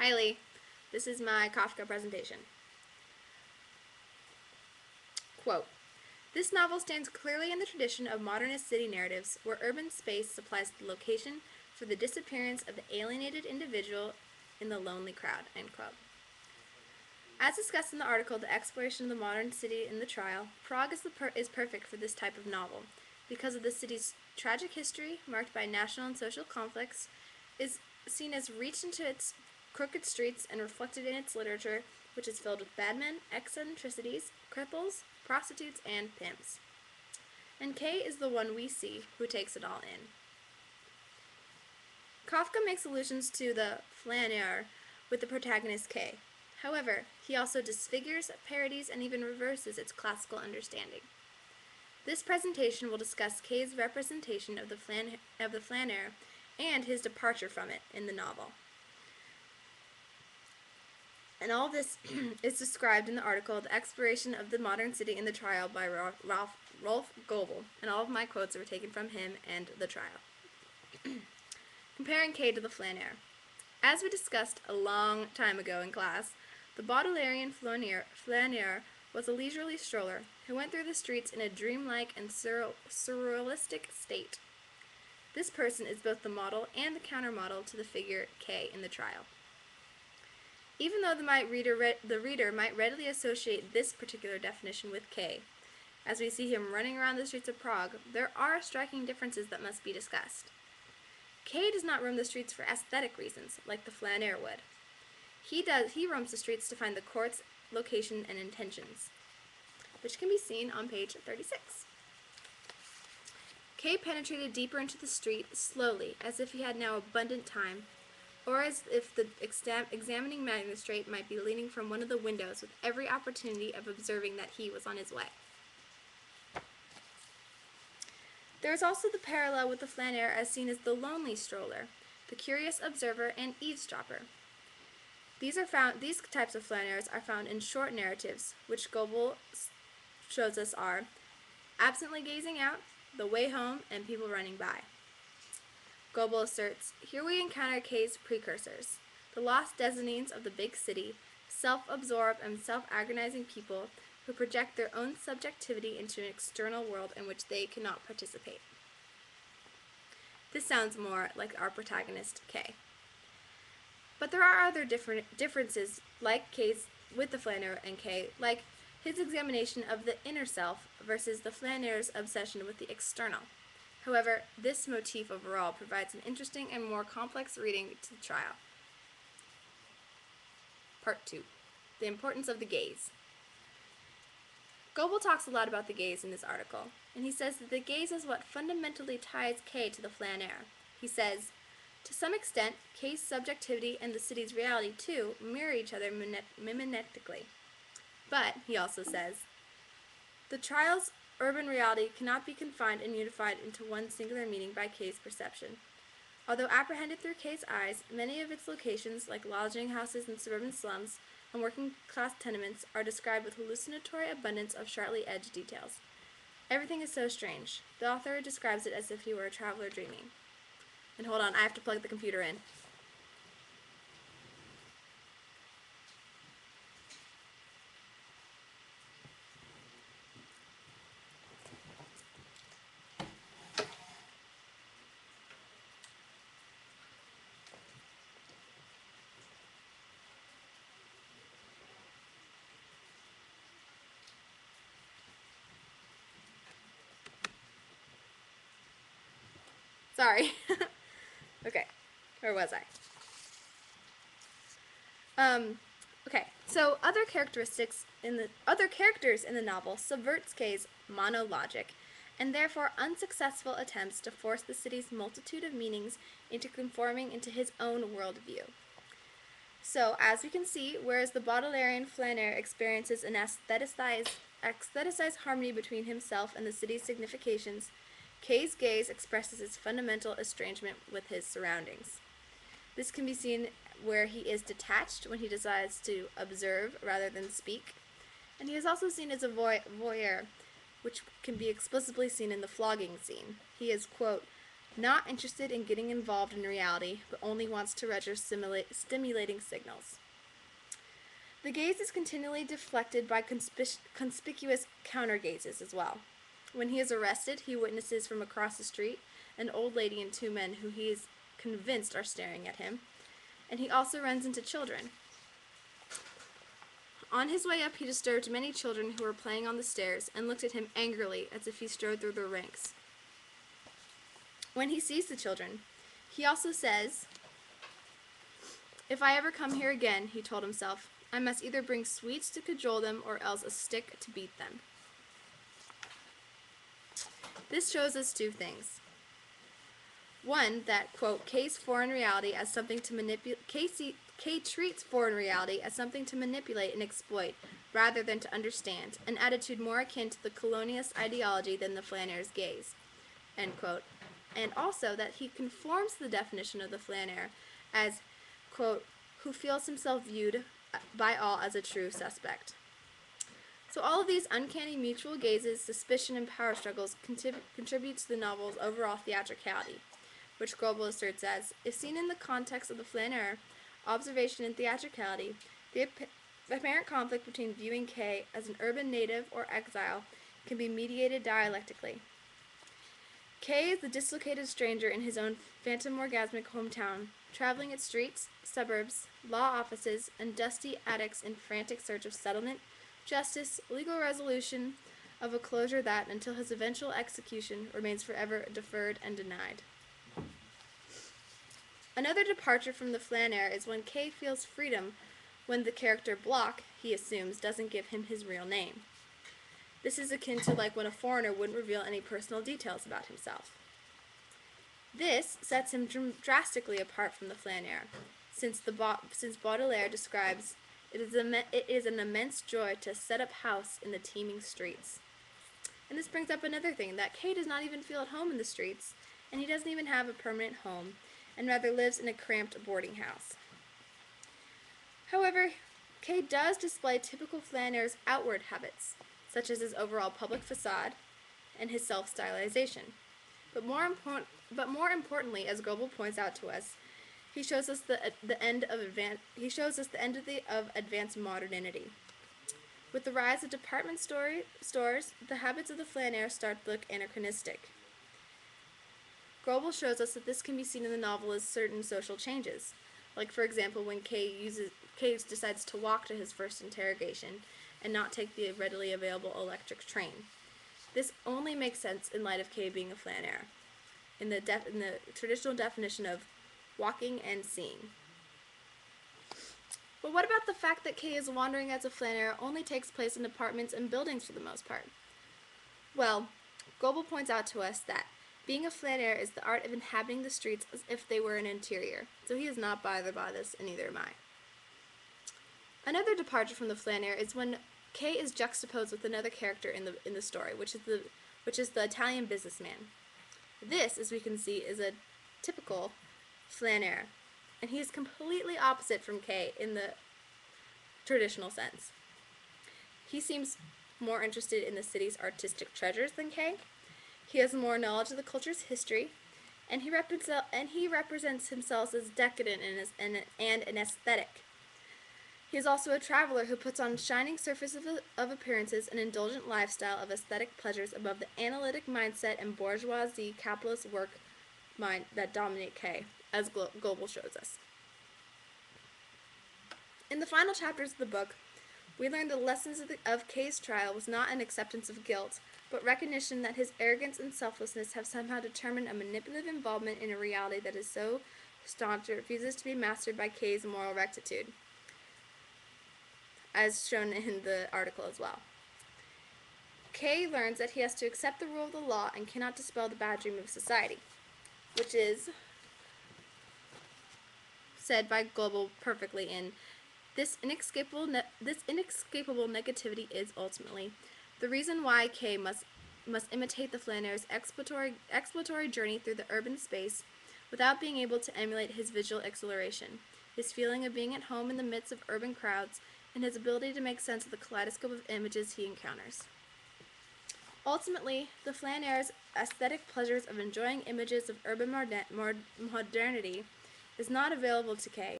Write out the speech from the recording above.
Hi Lee, this is my Kafka presentation. Quote, this novel stands clearly in the tradition of modernist city narratives where urban space supplies the location for the disappearance of the alienated individual in the lonely crowd, end quote. As discussed in the article, The Exploration of the Modern City in the Trial, Prague is perfect for this type of novel because of the city's tragic history, marked by national and social conflicts, is seen as reached into its crooked streets and reflected in its literature, which is filled with bad men, eccentricities, cripples, prostitutes, and pimps. And Kay is the one we see who takes it all in. Kafka makes allusions to the flaneur with the protagonist Kay. However, he also disfigures, parodies, and even reverses its classical understanding. This presentation will discuss Kay's representation of the flaneur and his departure from it in the novel. And all this is described in the article, The Exploration of the Modern City in the Trial by Rolf Goebel, and all of my quotes were taken from him and the trial. Comparing Kay to the flaneur. As we discussed a long time ago in class, the Baudelairian flaneur was a leisurely stroller who went through the streets in a dreamlike and surrealistic state. This person is both the model and the countermodel to the figure Kay in the trial. Even though the reader might readily associate this particular definition with Kay, as we see him running around the streets of Prague, there are striking differences that must be discussed. Kay does not roam the streets for aesthetic reasons, like the flaneur would. He roams the streets to find the court's location and intentions, which can be seen on page 36. Kay penetrated deeper into the street slowly, as if he had now abundant time, or as if the examining magistrate might be leaning from one of the windows with every opportunity of observing that he was on his way. There is also the parallel with the flaneur as seen as the lonely stroller, the curious observer and eavesdropper. These types of flaneurs are found in short narratives, which Goebel shows us are absently gazing out, the way home, and people running by. Goebel asserts, here we encounter Kay's precursors, the lost destinies of the big city, self-absorbed and self-agonizing people who project their own subjectivity into an external world in which they cannot participate. This sounds more like our protagonist, Kay. But there are other differences like Kay's with the flaneur and Kay, like his examination of the inner self versus the flaneur's obsession with the external. However, this motif overall provides an interesting and more complex reading to the trial. Part 2. The importance of the gaze. Goebel talks a lot about the gaze in this article, and he says that the gaze is what fundamentally ties Kay to the flaneur. He says, to some extent, Kay's subjectivity and the city's reality, too, mirror each other mimetically. But, he also says, the trial's urban reality cannot be confined and unified into one singular meaning by Kay's perception. Although apprehended through Kay's eyes, many of its locations, like lodging houses and suburban slums and working-class tenements, are described with hallucinatory abundance of sharply edged details. Everything is so strange. The author describes it as if he were a traveler dreaming. And hold on, I have to plug the computer in. Sorry. Okay, where was I? Okay, so other characters in the novel subverts Kay's monologic and therefore unsuccessful attempts to force the city's multitude of meanings into conforming into his own worldview. So, as we can see, whereas the Baudelairian flaneur experiences an aestheticized harmony between himself and the city's significations, Kay's gaze expresses his fundamental estrangement with his surroundings. This can be seen where he is detached when he decides to observe rather than speak, and he is also seen as a voyeur, which can be explicitly seen in the flogging scene. He is, quote, not interested in getting involved in reality, but only wants to register stimulating signals. The gaze is continually deflected by conspicuous counter gazes as well. When he is arrested, he witnesses from across the street an old lady and two men who he is convinced are staring at him, and he also runs into children. On his way up, he disturbed many children who were playing on the stairs and looked at him angrily as if he strode through their ranks. When he sees the children, he also says, "If I ever come here again," he told himself, "I must either bring sweets to cajole them or else a stick to beat them." This shows us two things. One, that, quote, Kay's foreign reality as something to manipulate. Kay treats foreign reality as something to manipulate and exploit rather than to understand, an attitude more akin to the colonialist ideology than the flaneur gaze, end quote. And also that he conforms to the definition of the flaneur as, quote, who feels himself viewed by all as a true suspect. So all of these uncanny mutual gazes, suspicion, and power struggles contribute to the novel's overall theatricality, which Goebel asserts as, if seen in the context of the flaneur, observation, and theatricality, the apparent conflict between viewing Kay as an urban native or exile can be mediated dialectically. Kay is the dislocated stranger in his own phantom-orgasmic hometown, traveling its streets, suburbs, law offices, and dusty attics in frantic search of settlement, justice, legal resolution of a closure that, until his eventual execution, remains forever deferred and denied. Another departure from the flaneur is when Kay feels freedom when the character Block, he assumes, doesn't give him his real name. This is akin to like when a foreigner wouldn't reveal any personal details about himself. This sets him drastically apart from the flaneur, since Baudelaire describes, it is an immense joy to set up house in the teeming streets. And this brings up another thing, that Kay does not even feel at home in the streets, and he doesn't even have a permanent home, and rather lives in a cramped boarding house. However, Kay does display typical flaneur's outward habits, such as his overall public facade and his self-stylization. But more importantly, as Goebel points out to us, he shows us the end of advanced modernity. With the rise of department stores, the habits of the flaneur start to look anachronistic. Goebel shows us that this can be seen in the novel as certain social changes, like for example when Kay decides to walk to his first interrogation and not take the readily available electric train. This only makes sense in light of Kay being a flaneur, in the traditional definition of walking and seeing. But what about the fact that Kay is wandering as a flaneur only takes place in apartments and buildings for the most part? Well, Goebel points out to us that being a flaneur is the art of inhabiting the streets as if they were an interior, so he is not bothered by this, and neither am I. Another departure from the flaneur is when Kay is juxtaposed with another character in the story, which is the Italian businessman. This, as we can see, is a typical flaneur, and he is completely opposite from Kay in the traditional sense. He seems more interested in the city's artistic treasures than Kay. He has more knowledge of the culture's history, and he represents himself as decadent and an aesthetic. He is also a traveler who puts on shining surface of appearances an indulgent lifestyle of aesthetic pleasures above the analytic mindset and bourgeoisie capitalist work mind that dominate Kay, as Goebel shows us. In the final chapters of the book, we learn the lessons of Kay's trial was not an acceptance of guilt, but recognition that his arrogance and selflessness have somehow determined a manipulative involvement in a reality that is so staunch it refuses to be mastered by Kay's moral rectitude, as shown in the article as well. Kay learns that he has to accept the rule of the law and cannot dispel the bad dream of society, which is said by Goebel perfectly in this inescapable negativity is ultimately the reason why Kay must imitate the flaneur's exploratory journey through the urban space without being able to emulate his visual exhilaration, his feeling of being at home in the midst of urban crowds, and his ability to make sense of the kaleidoscope of images he encounters. Ultimately, the flaneure's aesthetic pleasures of enjoying images of urban modernity is not available to Kay.